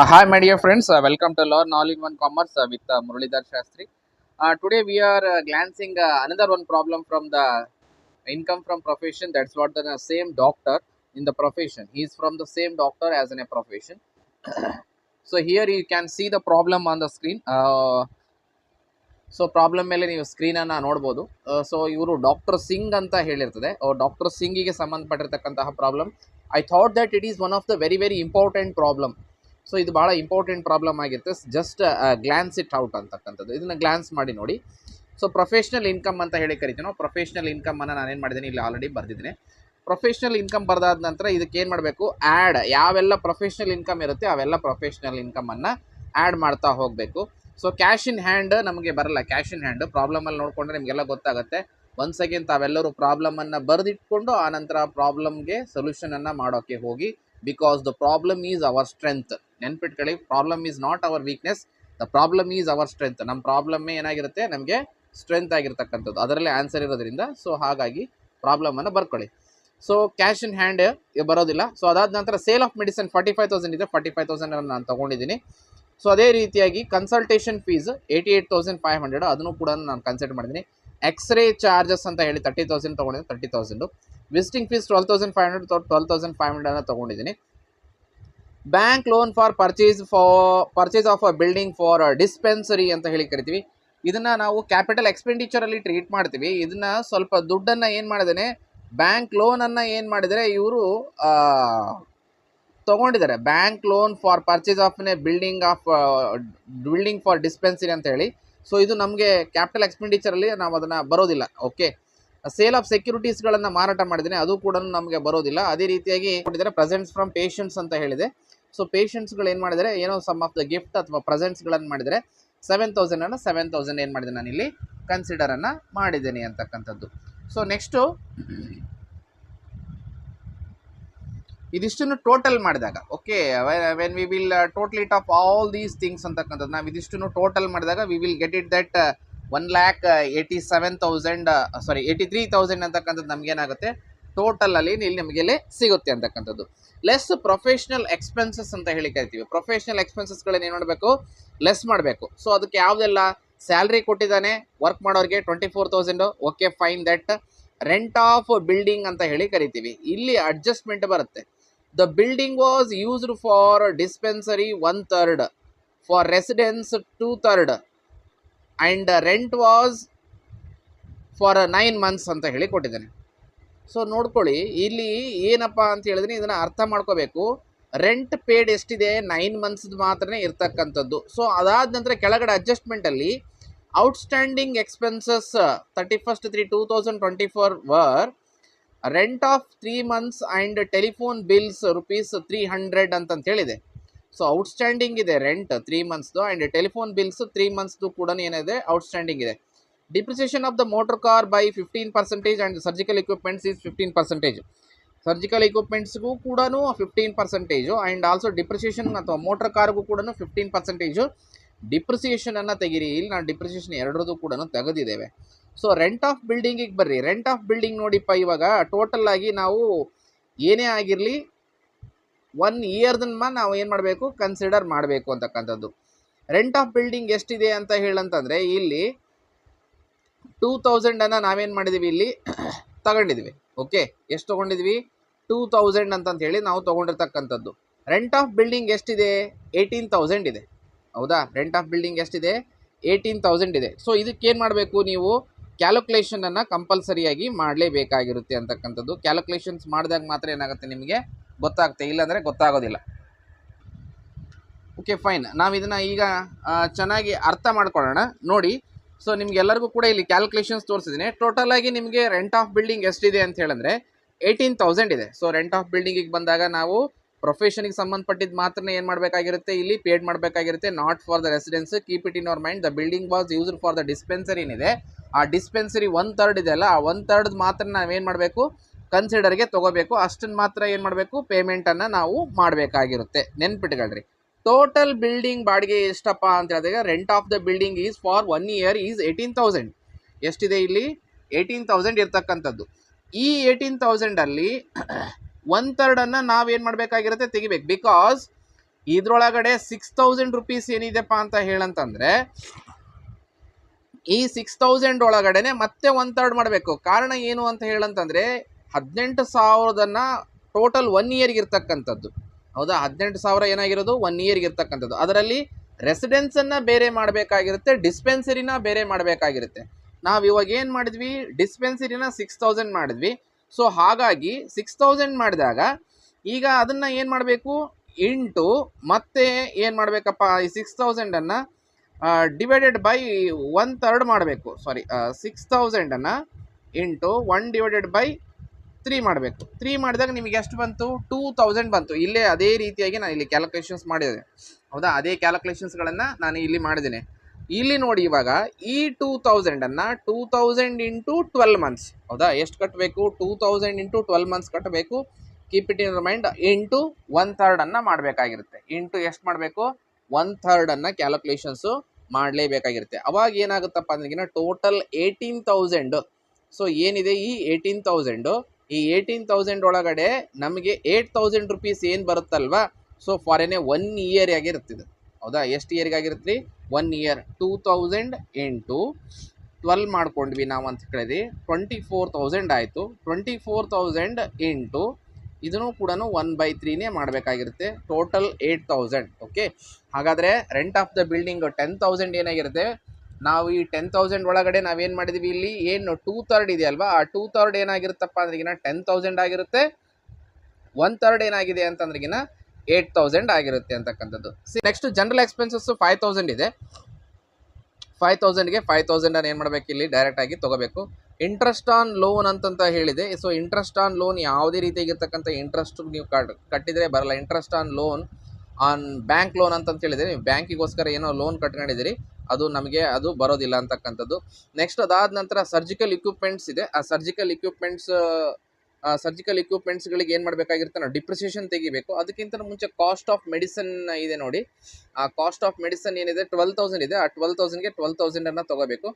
Hi, my dear friends. Welcome to Learn All in One Commerce with Muralidhar Shastri. Today we are glancing another one problem from the income from profession. That's what the same doctor in the profession. He is from the same doctor as in a profession. So here you can see the problem on the screen. So problem ಮೇಲೆ ನೀವು ಸ್ಕ್ರೀನನ್ನು ನೋಡ್ಬೋದು. So ಇವರು doctor Singh ಅಂತ ಹೇಳಿರ್ತದೆ. Doctor ಸಿಂಗಿಗೆ ಸಂಬಂಧಪಟ್ಟಿರ್ತಕ್ಕಂತಹ problem. I thought that it is one of the very very important problem. So ಇದು ಭಾಳ ಇಂಪಾರ್ಟೆಂಟ್ ಪ್ರಾಬ್ಲಮ್ ಆಗಿರುತ್ತೆ. ಜಸ್ಟ್ ಗ್ಲಾನ್ಸ್ ಇಟ್ ಔಟ್ ಅಂತಕ್ಕಂಥದ್ದು. ಇದನ್ನು ಗ್ಲಾನ್ಸ್ ಮಾಡಿ ನೋಡಿ. ಸೊ ಪ್ರೊಫೆಷ್ನಲ್ ಇನ್ಕಮ್ ಅಂತ ಹೇಳಿ ಕರಿತೀವಿ. ಪ್ರೊಫೆಷ್ನಲ್ ಇನ್ಕಮನ್ನು ನಾನೇನು ಮಾಡಿದ್ದೀನಿ ಇಲ್ಲಿ ಆಲ್ರೆಡಿ ಬರೆದಿದ್ದೀನಿ. ಪ್ರೊಫೆಷ್ನಲ್ ಇನ್ಕಮ್ ಬರೆದಾದ ನಂತರ ಇದಕ್ಕೆ ಏನು ಮಾಡಬೇಕು, ಆ್ಯಡ್ ಯಾವೆಲ್ಲ ಪ್ರೊಫೆಷ್ನಲ್ ಇನ್ಕಮ್ ಇರುತ್ತೆ ಅವೆಲ್ಲ ಪ್ರೊಫೆಷ್ನಲ್ ಇನ್ಕಮನ್ನು ಆ್ಯಡ್ ಮಾಡ್ತಾ ಹೋಗಬೇಕು. ಸೊ ಕ್ಯಾಶ್ ಇನ್ ಹ್ಯಾಂಡ್ ನಮಗೆ ಬರಲ್ಲ. ಕ್ಯಾಶ್ ಇನ್ ಹ್ಯಾಂಡ್ ಪ್ರಾಬ್ಲಮಲ್ಲಿ ನೋಡಿಕೊಂಡ್ರೆ ನಿಮಗೆಲ್ಲ ಗೊತ್ತಾಗುತ್ತೆ. ಒನ್ಸ್ ಅಗೇನ್ ತಾವೆಲ್ಲರೂ ಪ್ರಾಬ್ಲಮನ್ನು ಬರೆದಿಟ್ಕೊಂಡು ಆನಂತರ ಪ್ರಾಬ್ಲಮ್ಗೆ ಸೊಲ್ಯೂಷನನ್ನು ಮಾಡೋಕ್ಕೆ ಹೋಗಿ. Because the problem is our strength. ನೆನ್ಪಿಟ್ಕೊಳ್ಳಿ, problem is not our weakness, the problem is our strength. ನಮ್ಮ ಪ್ರಾಬ್ಲಮ್ಮೇ ಏನಾಗಿರುತ್ತೆ, ನಮಗೆ ಸ್ಟ್ರೆಂತ್ ಆಗಿರ್ತಕ್ಕಂಥದ್ದು, ಅದರಲ್ಲೇ ಆನ್ಸರ್ ಇರೋದ್ರಿಂದ. ಸೊ ಹಾಗಾಗಿ ಪ್ರಾಬ್ಲಮನ್ನು ಬರ್ಕೊಳ್ಳಿ. ಸೊ ಕ್ಯಾಶ್ ಇನ್ ಹ್ಯಾಂಡ್ ಬರೋದಿಲ್ಲ. ಸೊ ಅದಾದ ನಂತರ ಸೇಲ್ ಆಫ್ ಮೆಡಿಸಿನ್ 45,000 ಇದೆ. 45,000 ನಾನು ತೊಗೊಂಡಿದ್ದೀನಿ. ಸೊ ಅದೇ ರೀತಿಯಾಗಿ ಕನ್ಸಲ್ಟೇಷನ್ ಫೀಸ್ 88,500 ಅದನ್ನು ಕೂಡ ನಾನು ಕನ್ಸಿಡರ್ ಮಾಡಿದ್ದೀನಿ. ಎಕ್ಸ್ರೇ ಚಾರ್ಜಸ್ ಅಂತ ಹೇಳಿ 30,000 ತೊಗೊಂಡಿದ್ದೀನಿ. 30,000 ವಿಸಿಟಿಂಗ್ ಫೀಸ್ 12,500 12,500 ತೊಗೊಂಡಿದ್ದೀನಿ. Bank loan for purchase of a building for dispensary ಅಂತ ಹೇಳಿ ಕರಿತೀವಿ. ಇದನ್ನು ನಾವು ಕ್ಯಾಪಿಟಲ್ ಎಕ್ಸ್ಪೆಂಡಿಚರಲ್ಲಿ ಟ್ರೀಟ್ ಮಾಡ್ತೀವಿ. ಇದನ್ನು ಸ್ವಲ್ಪ ದುಡ್ಡನ್ನು ಏನು ಮಾಡಿದ್ದೇನೆ, ಬ್ಯಾಂಕ್ ಲೋನನ್ನು ಏನು ಮಾಡಿದರೆ ಇವರು ತೊಗೊಂಡಿದ್ದಾರೆ. Bank loan for purchase of building for dispensary ಅಂತ ಹೇಳಿ. ಸೊ ಇದು ನಮಗೆ ಕ್ಯಾಪಿಟಲ್ ಎಕ್ಸ್ಪೆಂಡಿಚರಲ್ಲಿ ನಾವು ಅದನ್ನು ಬರೋದಿಲ್ಲ. ಓಕೆ. ಸೇಲ್ ಆಫ್ ಸೆಕ್ಯೂರಿಟೀಸ್ಗಳನ್ನು ಮಾರಾಟ ಮಾಡಿದ್ದೀನಿ, ಅದು ಕೂಡ ನಮಗೆ ಬರೋದಿಲ್ಲ. ಅದೇ ರೀತಿಯಾಗಿ ಕೊಟ್ಟಿದ್ದಾರೆ ಪ್ರೆಸೆಂಟ್ಸ್ ಫ್ರಮ್ ಪೇಷಂಟ್ಸ್ ಅಂತ ಹೇಳಿದೆ. ಸೊ ಪೇಷಂಟ್ಸ್ಗಳು ಏನು ಮಾಡಿದರೆ, ಏನೋ ಸಮ್ ಆಫ್ ದ ಗಿಫ್ಟ್ ಅಥವಾ ಪ್ರೆಸೆಂಟ್ಸ್ಗಳನ್ನು ಮಾಡಿದರೆ 7,000 ಏನು ಮಾಡಿದೆ ನಾನಿಲ್ಲಿ ಕನ್ಸಿಡರನ್ನು ಮಾಡಿದ್ದೀನಿ ಅಂತಕ್ಕಂಥದ್ದು. ಸೊ ನೆಕ್ಸ್ಟು ಇದಿಷ್ಟನ್ನು ಟೋಟಲ್ ಮಾಡಿದಾಗ, okay, when we will total it off all these things ಅಂತಕ್ಕಂಥದ್ದು ನಾವು ಇದಿಷ್ಟನ್ನು ಟೋಟಲ್ ಮಾಡಿದಾಗ we will get it that 1,83,000 ಅಂತಕ್ಕಂಥದ್ದು ನಮಗೇನಾಗುತ್ತೆ ಟೋಟಲಲ್ಲಿ ಇಲ್ಲಿ ನಮಗೆಲ್ಲೇ ಸಿಗುತ್ತೆ ಅಂತಕ್ಕಂಥದ್ದು. ಲೆಸ್ ಪ್ರೊಫೆಷ್ನಲ್ ಎಕ್ಸ್ಪೆನ್ಸಸ್ ಅಂತ ಹೇಳಿ ಕರಿತೀವಿ. ಪ್ರೊಫೆಷ್ನಲ್ ಎಕ್ಸ್ಪೆನ್ಸಸ್ಗಳನ್ನ ಏನು ಮಾಡಬೇಕು, ಲೆಸ್ ಮಾಡಬೇಕು. ಸೊ ಅದಕ್ಕೆ ಯಾವುದೆಲ್ಲ ಸ್ಯಾಲ್ರಿ ಕೊಟ್ಟಿದ್ದಾನೆ ವರ್ಕ್ ಮಾಡೋರಿಗೆ 24,000. Okay, fine. That rent of building ಅಂತ ಹೇಳಿ ಕರಿತೀವಿ. ಇಲ್ಲಿ ಅಡ್ಜಸ್ಟ್ಮೆಂಟ್ ಬರುತ್ತೆ. The building was used for dispensary 1/3, for residence 2/3 and rent was for 9 months ಅಂತ ಹೇಳಿ ಕೊಟ್ಟಿದ್ದಾನೆ. ಸೊ ನೋಡ್ಕೊಳ್ಳಿ, ಇಲ್ಲಿ ಏನಪ್ಪ ಅಂತ ಹೇಳಿದ್ರೆ ಇದನ್ನು ಅರ್ಥ ಮಾಡ್ಕೋಬೇಕು. ರೆಂಟ್ ಪೇಡ್ ಎಷ್ಟಿದೆ, 9 months ಮಾತ್ರ ಇರ್ತಕ್ಕಂಥದ್ದು. ಸೊ ಅದಾದ ನಂತರ ಕೆಳಗಡೆ ಅಡ್ಜಸ್ಟ್ಮೆಂಟಲ್ಲಿ ಔಟ್ಸ್ಟ್ಯಾಂಡಿಂಗ್ ಎಕ್ಸ್ಪೆನ್ಸಸ್ 31/3/2024 ವರ್ rent of 3 months and telephone bills ₹300 ಅಂತ ಹೇಳಿದೆ. ಸೊ ಔಟ್ಸ್ಟ್ಯಾಂಡಿಂಗ್ ಇದೆ rent 3 months and telephone bills 3 months ಕೂಡ ಏನಿದೆ ಔಟ್ಸ್ಟ್ಯಾಂಡಿಂಗ್ ಇದೆ. Depreciation of the motor car by 15% and surgical equipments is 15%. Surgical ಎಕ್ವಿಪ್ಮೆಂಟ್ಸ್ಗೂ ಕೂಡ 15% ಆ್ಯಂಡ್ ಆಲ್ಸೋ ಡಿಪ್ರಿಸಿಯೇಷನ್ ಅಥವಾ ಮೋಟರ್ ಕಾರ್ಗೂ ಕೂಡ 15% ಡಿಪ್ರಿಸಿಯೇಷನನ್ನು ತೆಗೀರಿ. ಇಲ್ಲಿ ನಾವು ಡಿಪ್ರಿಸಿಯೇಷನ್ ಎರಡರದ್ದು ಕೂಡ ತೆಗೆದಿದ್ದೇವೆ. ಸೊ ರೆಂಟ್ ಆಫ್ ಬಿಲ್ಡಿಂಗಿಗೆ ಬರ್ರಿ. ರೆಂಟ್ ಆಫ್ ಬಿಲ್ಡಿಂಗ್ ನೋಡಿಪ್ಪ, ಇವಾಗ ಟೋಟಲ್ ಆಗಿ ನಾವು ಏನೇ ಆಗಿರಲಿ 1 yearದನ್ನ ನಾವು ಏನು ಮಾಡಬೇಕು, ಕನ್ಸಿಡರ್ ಮಾಡಬೇಕು ಅಂತಕ್ಕಂಥದ್ದು. ರೆಂಟ್ ಆಫ್ ಬಿಲ್ಡಿಂಗ್ ಎಷ್ಟಿದೆ ಅಂತ ಹೇಳಂತಂದರೆ ಇಲ್ಲಿ 2,000 ನಾವೇನು ಮಾಡಿದ್ದೀವಿ, ಇಲ್ಲಿ ತಗೊಂಡಿದ್ವಿ. ಓಕೆ, ಎಷ್ಟು ತೊಗೊಂಡಿದ್ವಿ, 2,000 ಅಂತಂತ ಹೇಳಿ ನಾವು ತೊಗೊಂಡಿರ್ತಕ್ಕಂಥದ್ದು. ರೆಂಟ್ ಆಫ್ ಬಿಲ್ಡಿಂಗ್ ಎಷ್ಟಿದೆ, 18,000 ಇದೆ. ಹೌದಾ, ರೆಂಟ್ ಆಫ್ ಬಿಲ್ಡಿಂಗ್ ಎಷ್ಟಿದೆ, 18,000 ಇದೆ. ಸೊ ಇದಕ್ಕೇನು ಮಾಡಬೇಕು, ನೀವು ಕ್ಯಾಲ್ಕುಲೇಷನನ್ನು ಕಂಪಲ್ಸರಿಯಾಗಿ ಮಾಡಲೇಬೇಕಾಗಿರುತ್ತೆ ಅಂತಕ್ಕಂಥದ್ದು. ಕ್ಯಾಲ್ಕುಲೇಷನ್ಸ್ ಮಾಡಿದಾಗ ಮಾತ್ರ ಏನಾಗುತ್ತೆ, ನಿಮಗೆ ಗೊತ್ತಾಗುತ್ತೆ, ಇಲ್ಲಾಂದರೆ ಗೊತ್ತಾಗೋದಿಲ್ಲ. Okay, fine. ನಾವು ಇದನ್ನು ಈಗ ಚೆನ್ನಾಗಿ ಅರ್ಥ ಮಾಡ್ಕೊಳ್ಳೋಣ ನೋಡಿ. ಸೊ ನಿಮಗೆಲ್ಲರಿಗೂ ಕೂಡ ಇಲ್ಲಿ ಕ್ಯಾಲ್ಕುಲೇಷನ್ಸ್ ತೋರಿಸಿದ್ದೀನಿ. ಟೋಟಲಾಗಿ ನಿಮಗೆ ರೆಂಟ್ ಆಫ್ ಬಿಲ್ಡಿಂಗ್ ಎಷ್ಟಿದೆ ಅಂತ ಹೇಳಿದ್ರೆ 18,000 ಇದೆ. ಸೊ ರೆಂಟ್ ಆಫ್ ಬಿಲ್ಡಿಂಗಿಗೆ ಬಂದಾಗ ನಾವು ಪ್ರೊಫೆಷನಿಗೆ ಸಂಬಂಧಪಟ್ಟಿದ್ದು ಮಾತ್ರ ಏನು ಮಾಡಬೇಕಾಗಿರುತ್ತೆ, ಇಲ್ಲಿ ಪೇಡ್ ಮಾಡಬೇಕಾಗಿರುತ್ತೆ. Not for the residence. Keep it in our mind. The building was used for the dispensary ಏನಿದೆ, ಆ ಡಿಸ್ಪೆನ್ಸರಿ 1/3 ಇದೆ ಅಲ್ಲ, ಆ 1/3 ಮಾತ್ರ ನಾವೇನು ಮಾಡಬೇಕು, ಕನ್ಸಿಡರ್ಗೆ ತೊಗೋಬೇಕು. ಅಷ್ಟನ್ನು ಮಾತ್ರ ಏನು ಮಾಡಬೇಕು, ಪೇಮೆಂಟನ್ನು ನಾವು ಮಾಡಬೇಕಾಗಿರುತ್ತೆ. ನೆನ್ಪಿಟ್ಕೊಳ್ರಿ. ಟೋಟಲ್ ಬಿಲ್ಡಿಂಗ್ ಬಾಡಿಗೆ ಎಷ್ಟಪ್ಪ ಅಂತ ಹೇಳಿದಾಗ rent of the building is for 1 year is 18,000. ಎಷ್ಟಿದೆ ಇಲ್ಲಿ, 18,000 ಇರ್ತಕ್ಕಂಥದ್ದು. ಈ 18,000ಅಲ್ಲಿ 1/3 ನಾವೇನು ಮಾಡಬೇಕಾಗಿರುತ್ತೆ, ತೆಗಿಬೇಕು. ಬಿಕಾಸ್ ಇದ್ರೊಳಗಡೆ 6000 ರುಪೀಸ್ ಏನಿದೆಪ್ಪ ಅಂತ ಹೇಳಂತಂದ್ರೆ ಈ 6000 ಒಳಗಡೆನೆ ಮತ್ತೆ 1/3 ಮಾಡಬೇಕು. ಕಾರಣ ಏನು ಅಂತ ಹೇಳಂತಂದ್ರೆ 18,000 ಟೋಟಲ್ 1 ಇಯರ್ಗೆ ಇರ್ತಕ್ಕಂಥದ್ದು. ಹೌದಾ, 18,000 ಏನಾಗಿರೋದು 1 ಇಯರ್ಗೆ ಇರ್ತಕ್ಕಂಥದ್ದು. ಅದರಲ್ಲಿ ರೆಸಿಡೆನ್ಸನ್ನು ಬೇರೆ ಮಾಡಬೇಕಾಗಿರುತ್ತೆ, ಡಿಸ್ಪೆನ್ಸರಿನ ಬೇರೆ ಮಾಡಬೇಕಾಗಿರುತ್ತೆ. ನಾವು ಇವಾಗ ಏನು ಮಾಡಿದ್ವಿ, ಡಿಸ್ಪೆನ್ಸರಿನ 6000 ಮಾಡಿದ್ವಿ. ಸೊ ಹಾಗಾಗಿ 6000 ಮಾಡಿದಾಗ ಈಗ ಅದನ್ನು ಏನು ಮಾಡಬೇಕು, ಇಂಟು ಮತ್ತೆ ಏನು ಮಾಡಬೇಕಪ್ಪ, ಈ 6000 ಡಿವೈಡೆಡ್ ಬೈ 1/3 ಮಾಡಬೇಕು. ಸಾರಿ, 6000 ಇಂಟು 1/3 ಮಾಡಬೇಕು. 3 ಮಾಡಿದಾಗ ನಿಮಗೆ ಎಷ್ಟು ಬಂತು, 2000 ಬಂತು. ಇಲ್ಲೇ ಅದೇ ರೀತಿಯಾಗಿ ನಾನು ಇಲ್ಲಿ ಕ್ಯಾಲ್ಕುಲೇಷನ್ಸ್ ಮಾಡಿದೆ. ಹೌದಾ, ಅದೇ ಕ್ಯಾಲ್ಕುಲೇಷನ್ಸ್ಗಳನ್ನು ನಾನು ಇಲ್ಲಿ ಮಾಡಿದ್ದೀನಿ. ಇಲ್ಲಿ ನೋಡಿ, ಇವಾಗ ಈ 2000 ಇಂಟು 12 ಮಂತ್ಸ್. ಹೌದಾ, ಎಷ್ಟು ಕಟ್ಟಬೇಕು, 2000 ಇಂಟು 12 ಮಂತ್ಸ್ ಕಟ್ಟಬೇಕು. Keep it in mind. Into 1/3 ಮಾಡಬೇಕಾಗಿರುತ್ತೆ. ಇಂಟು ಎಷ್ಟು ಮಾಡಬೇಕು, 1/3 ಕ್ಯಾಲ್ಕುಲೇಷನ್ಸು ಮಾಡಲೇಬೇಕಾಗಿರುತ್ತೆ. ಅವಾಗ ಏನಾಗುತ್ತಪ್ಪ ಅಂದ್ರೆ ಟೋಟಲ್ 18,000. ಸೊ ಏನಿದೆ ಈ 18,000, ಈ 18,000 ಒಳಗಡೆ ನಮಗೆ 8,000 ರುಪೀಸ್ ಏನು ಬರುತ್ತಲ್ವಾ, ಸೊ ಫಾರ್ ಎನ್ 1 ಇಯರ್ ಆಗಿರುತ್ತಿದೆ. ಹೌದಾ, ಎಷ್ಟು ಇಯರ್ಗೆ ಆಗಿರುತ್ತೆ, 1 ಇಯರ್. 2000 ಇಂಟು 12 ಮಾಡ್ಕೊಂಡ್ವಿ ನಾವು ಅಂತ ಹೇಳಿದ್ವಿ, 24,000 ಆಯಿತು. 24,000 ಇಂಟು ಇದನ್ನು ಕೂಡ 1/3 ಮಾಡಬೇಕಾಗಿರುತ್ತೆ. ಟೋಟಲ್ 8,000. ಓಕೆ, ಹಾಗಾದರೆ ರೆಂಟ್ ಆಫ್ ದ ಬಿಲ್ಡಿಂಗ್ 10,000 ಏನಾಗಿರುತ್ತೆ, ನಾವು ಈ 10,000 ಒಳಗಡೆ ನಾವೇನು ಮಾಡಿದ್ವಿ, ಇಲ್ಲಿ ಏನು 2/3 ಇದೆಯಲ್ವಾ, ಆ 2/3 ಏನಾಗಿರುತ್ತಪ್ಪ ಅಂದ್ರೆಗಿನ 10,000 ಆಗಿರುತ್ತೆ. 1/3 ಏನಾಗಿದೆ ಅಂತಂದ್ರೆಗಿನ 8,000 ಆಗಿರುತ್ತೆ ಅಂತಕ್ಕಂಥದ್ದು. ನೆಕ್ಸ್ಟ್ ಜನರಲ್ ಎಕ್ಸ್ಪೆನ್ಸಸ್ 5,000 ಇದೆ. 5,000ಗೆ 5,000 ಏನು ಮಾಡಬೇಕು, ಇಲ್ಲಿ ಡೈರೆಕ್ಟ್ ಆಗಿ ತೊಗೋಬೇಕು. ಇಂಟ್ರೆಸ್ಟ್ ಆನ್ ಲೋನ್ ಅಂತಂತ ಹೇಳಿದೆ. ಸೊ ಇಂಟ್ರೆಸ್ಟ್ ಆನ್ ಲೋನ್ ಯಾವುದೇ ರೀತಿಯಾಗಿರ್ತಕ್ಕಂಥ ಇಂಟ್ರೆಸ್ಟ್ ನೀವು ಕಟ್ಟಿದರೆ ಬರಲ್ಲ. Interest on loan, on bank loan ಅಂತಂತ ಹೇಳಿದರೆ, ನೀವು ಬ್ಯಾಂಕಿಗೋಸ್ಕರ ಏನೋ ಲೋನ್ ಕಟ್ಕೊಂಡಿದ್ದೀರಿ, ಅದು ನಮಗೆ ಅದು ಬರೋದಿಲ್ಲ ಅಂತಕ್ಕಂಥದ್ದು. ನೆಕ್ಸ್ಟ್ ಅದಾದ ನಂತರ ಸರ್ಜಿಕಲ್ ಇಕ್ವಿಪ್ಮೆಂಟ್ಸ್ ಇದೆ. ಆ ಸರ್ಜಿಕಲ್ ಇಕ್ವಿಪ್ಮೆಂಟ್ಸ್ಗಳಿಗೆ ಏನು ಮಾಡಬೇಕಾಗಿರುತ್ತೆ, ನಾವು ಡಿಪ್ರಿಸಿಯೇಷನ್ ತೆಗಿಬೇಕು. ಅದಕ್ಕಿಂತ ಮುಂಚೆ ಕಾಸ್ಟ್ ಆಫ್ ಮೆಡಿಸನ್ ಇದೆ ನೋಡಿ. ಆ ಕಾಸ್ಟ್ ಆಫ್ ಮೆಡಿಸನ್ ಏನಿದೆ 12,000 ಇದೆ. ಆ 12,000ಗೆ 12,000 ತೊಗೋಬೇಕು.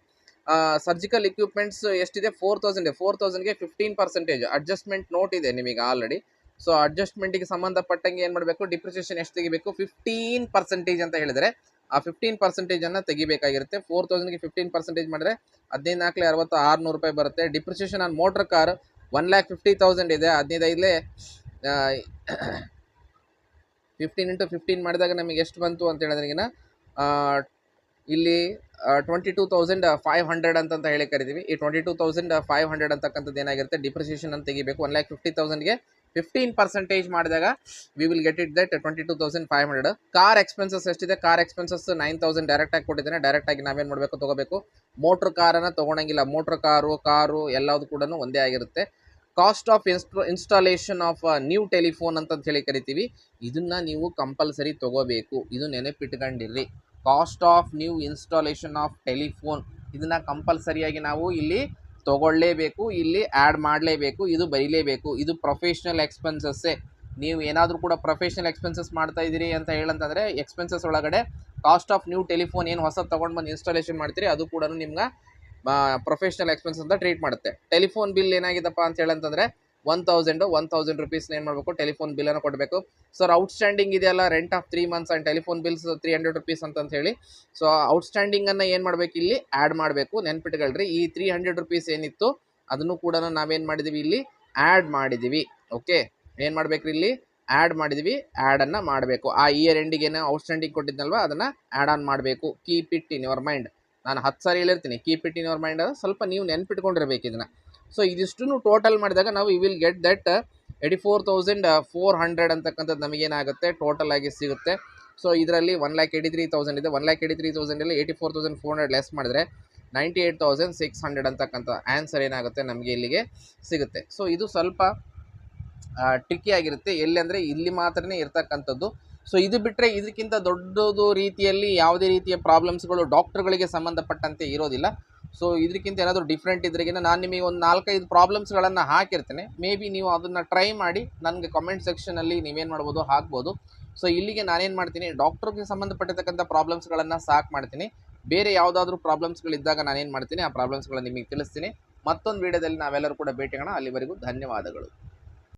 ಸರ್ಜಿಕಲ್ ಇಕ್ವಿಪ್ಮೆಂಟ್ಸ್ ಎಷ್ಟಿದೆ, 4,000 ಇದೆ. 4,000ಗೆ 15% ಅಡ್ಜಸ್ಟ್ಮೆಂಟ್ ನೋಟ್ ಇದೆ ನಿಮಗೆ ಆಲ್ರೆಡಿ. ಸೊ ಅಡ್ಜಸ್ಟ್ಮೆಂಟಿಗೆ ಸಂಬಂಧಪಟ್ಟಂಗೆ ಏನು ಮಾಡಬೇಕು, ಡಿಪ್ರಿಸಿಯೇಷನ್ ಎಷ್ಟು ತೆಗಿಬೇಕು, 15% ಅಂತ ಹೇಳಿದರೆ ಆ 15% ತೆಗಿಬೇಕಾಗಿರುತ್ತೆ. 4,000ಗೆ 15% ಮಾಡಿದ್ರೆ 15×4 600 ರೂಪಾಯಿ ಬರುತ್ತೆ. ಡಿಪ್ರಿಸಿಯೇಷನ್ ಆನ್ ಮೋಟ್ರ್ ಕಾರ್ 1,50,000 ಇದೆ. 15 15 × 15 ಮಾಡಿದಾಗ ನಮಗೆ ಎಷ್ಟು ಬಂತು ಅಂತ ಹೇಳಿದ್ರಿಗಿನ ಇಲ್ಲಿ 22,500 ಅಂತಂತ ಹೇಳಿ ಕರಿತೀವಿ. ಈ 22,500 ಅಂತಕ್ಕಂಥದ್ದು ಏನಾಗಿರುತ್ತೆ, ಡಿಪ್ರಿಸಿಯೇಷನ್ ಅಂತ ತೆಗಿಬೇಕು. 1,50,000ಗೆ 15% ಮಾಡಿದಾಗ we will get it that 22,500. Car expenses ಎಷ್ಟಿದೆ, ಕಾರ್ ಎಕ್ಸ್ಪೆನ್ಸಸ್ 9,000 ಡೈರೆಕ್ಟಾಗಿ ಕೊಟ್ಟಿದ್ದೇನೆ. ಡೈರೆಕ್ಟಾಗಿ ನಾವೇನು ಮಾಡಬೇಕು, ತೊಗೋಬೇಕು. ಮೋಟ್ರ್ ಕಾರನ್ನು ತೊಗೊಳಂಗಿಲ್ಲ. ಮೋಟ್ರ್ ಕಾರು ಎಲ್ಲದು ಕೂಡ ಒಂದೇ ಆಗಿರುತ್ತೆ. Cost of installation of new telephone ಅಂತಂತ ಹೇಳಿ ಕರಿತೀವಿ. ಇದನ್ನು ನೀವು ಕಂಪಲ್ಸರಿ ತೊಗೋಬೇಕು. ಇದು ನೆನಪಿಟ್ಕೊಂಡಿರ್ರಿ. Cost of new installation of telephone, ಇದನ್ನು ಕಂಪಲ್ಸರಿಯಾಗಿ ನಾವು ಇಲ್ಲಿ ತೊಗೊಳ್ಳೇಬೇಕು, ಇಲ್ಲಿ ಆ್ಯಡ್ ಮಾಡಲೇಬೇಕು, ಇದು ಬರೀಲೇಬೇಕು. ಇದು ಪ್ರೊಫೆಷ್ನಲ್ ಎಕ್ಸ್ಪೆನ್ಸಸ್ಸೇ. ನೀವು ಏನಾದರೂ ಕೂಡ ಪ್ರೊಫೆಷ್ನಲ್ ಎಕ್ಸ್ಪೆನ್ಸಸ್ ಮಾಡ್ತಾ ಇದ್ದೀರಿ ಅಂತ ಹೇಳಂತಂದರೆ ಎಕ್ಸ್ಪೆನ್ಸಸ್ ಒಳಗಡೆ ಕಾಸ್ಟ್ ಆಫ್ ನ್ಯೂ ಟೆಲಿಫೋನ್ ಏನು ಹೊಸ ತೊಗೊಂಡು ಬಂದು ಇನ್ಸ್ಟಾಲೇಷನ್ ಮಾಡ್ತೀರಿ, ಅದು ಕೂಡ ನಿಮ್ಗೆ ಪ್ರೊಫೆಷ್ನಲ್ ಎಕ್ಸ್ಪೆನ್ಸ್ ಅಂತ ಟ್ರೀಟ್ ಮಾಡುತ್ತೆ. ಟೆಲಿಫೋನ್ ಬಿಲ್ ಏನಾಗಿದೆಪ್ಪ ಅಂತ ಹೇಳಂತಂದರೆ 1,000 ರುಪೀಸ್ನ ಏನು ಮಾಡಬೇಕು, ಟೆಲಿಫೋನ್ ಬಿಲ್ಲನ್ನು ಕೊಡಬೇಕು. ಸರ್ ಔಟ್ಸ್ಟ್ಯಾಂಡಿಂಗ್ ಇದೆಯಲ್ಲ, rent of 3 months and telephone bills 300 rupees ಅಂತ ಹೇಳಿ. ಸೊ ಔಟ್ಸ್ಟ್ಯಾಂಡಿಂಗನ್ನು ಏನು ಮಾಡಬೇಕು, ಇಲ್ಲಿ ಆ್ಯಡ್ ಮಾಡಬೇಕು. ನೆನ್ಪಿಟ್ಕೊಳ್ರಿ, ಈ 300 ರುಪೀಸ್ ಏನಿತ್ತು ಅದನ್ನು ಕೂಡ ನಾವೇನು ಮಾಡಿದ್ದೀವಿ, ಇಲ್ಲಿ ಆ್ಯಡ್ ಮಾಡಿದ್ದೀವಿ. ಓಕೆ, ಏನು ಮಾಡಬೇಕು, ಇಲ್ಲಿ ಆ್ಯಡ್ ಮಾಡಿದ್ದೀವಿ. ಆ್ಯಡನ್ನು ಮಾಡಬೇಕು. ಆ ಇಯರ್ ಎಂಡಿಗೆ ಏನು ಔಟ್ಸ್ಟ್ಯಾಂಡಿಂಗ್ ಕೊಟ್ಟಿದ್ನಲ್ವ ಅದನ್ನು ಆ್ಯಡ್ ಆನ್ ಮಾಡಬೇಕು. Keep it in your mind. ನಾನು 10 ಸಾರಿ ಹೇಳಿರ್ತೀನಿ, keep it in your mind. ಸ್ವಲ್ಪ ನೀವು ನೆನ್ಪಿಟ್ಕೊಂಡಿರ್ಬೇಕು ಇದನ್ನು. ಸೊ ಇದಿಷ್ಟು ಟೋಟಲ್ ಮಾಡಿದಾಗ ನಾವು ಯು ವಿಲ್ ಗೆಟ್ ದಟ್ 84,400 ಅಂತಕ್ಕಂಥದ್ದು ನಮಗೇನಾಗುತ್ತೆ ಟೋಟಲ್ ಆಗಿ ಸಿಗುತ್ತೆ. ಸೊ ಇದರಲ್ಲಿ 1,83,000 ಇದೆ. 1,83,000 84,400 ಲೆಸ್ ಮಾಡಿದ್ರೆ 98,600 ಅಂತಕ್ಕಂಥ ಆನ್ಸರ್ ಏನಾಗುತ್ತೆ ನಮಗೆ ಇಲ್ಲಿಗೆ ಸಿಗುತ್ತೆ. ಸೊ ಇದು ಸ್ವಲ್ಪ ಟ್ರಿಕ್ಕಿ ಆಗಿರುತ್ತೆ. ಎಲ್ಲಿ ಅಂದರೆ ಇಲ್ಲಿ ಮಾತ್ರನೇ ಇರ್ತಕ್ಕಂಥದ್ದು. ಸೊ ಇದು ಬಿಟ್ಟರೆ ಇದಕ್ಕಿಂತ ದೊಡ್ಡದು ರೀತಿಯಲ್ಲಿ ಯಾವುದೇ ರೀತಿಯ ಪ್ರಾಬ್ಲಮ್ಸ್ಗಳು ಡಾಕ್ಟರ್ಗಳಿಗೆ ಸಂಬಂಧಪಟ್ಟಂತೆ ಇರೋದಿಲ್ಲ. ಸೊ ಇದಕ್ಕಿಂತ ಏನಾದರೂ ಡಿಫ್ರೆಂಟ್ ಇದ್ರಿಗಿನ ನಾನು ನಿಮಗೆ ಒಂದು 4-5 ಪ್ರಾಬ್ಲಮ್ಸ್ಗಳನ್ನು ಹಾಕಿರ್ತೇನೆ. ಮೇ ಬಿ ನೀವು ಅದನ್ನು ಟ್ರೈ ಮಾಡಿ ನನಗೆ ಕಮೆಂಟ್ ಸೆಕ್ಷನಲ್ಲಿ ನೀವೇನು ಮಾಡ್ಬೋದು, ಹಾಕ್ಬೋದು. ಸೊ ಇಲ್ಲಿಗೆ ನಾನೇನು ಮಾಡ್ತೀನಿ, ಡಾಕ್ಟರ್ಗೆ ಸಂಬಂಧಪಟ್ಟಿರ್ತಕ್ಕಂಥ ಪ್ರಾಬ್ಲಮ್ಸ್ಗಳನ್ನು ಸಾಕು ಮಾಡ್ತೀನಿ. ಬೇರೆ ಯಾವುದಾದ್ರೂ ಪ್ರಾಬ್ಲಮ್ಸ್ಗಳಿದ್ದಾಗ ನಾನೇನು ಮಾಡ್ತೀನಿ, ಆ ಪ್ರಾಬ್ಲಮ್ಸ್ಗಳನ್ನು ನಿಮಗೆ ತಿಳಿಸ್ತೀನಿ. ಮತ್ತೊಂದು ವೀಡಿಯೋದಲ್ಲಿ ನಾವೆಲ್ಲರೂ ಕೂಡ ಭೇಟಿಯಾಗೋಣ. ಅಲ್ಲಿವರೆಗೂ ಧನ್ಯವಾದಗಳು.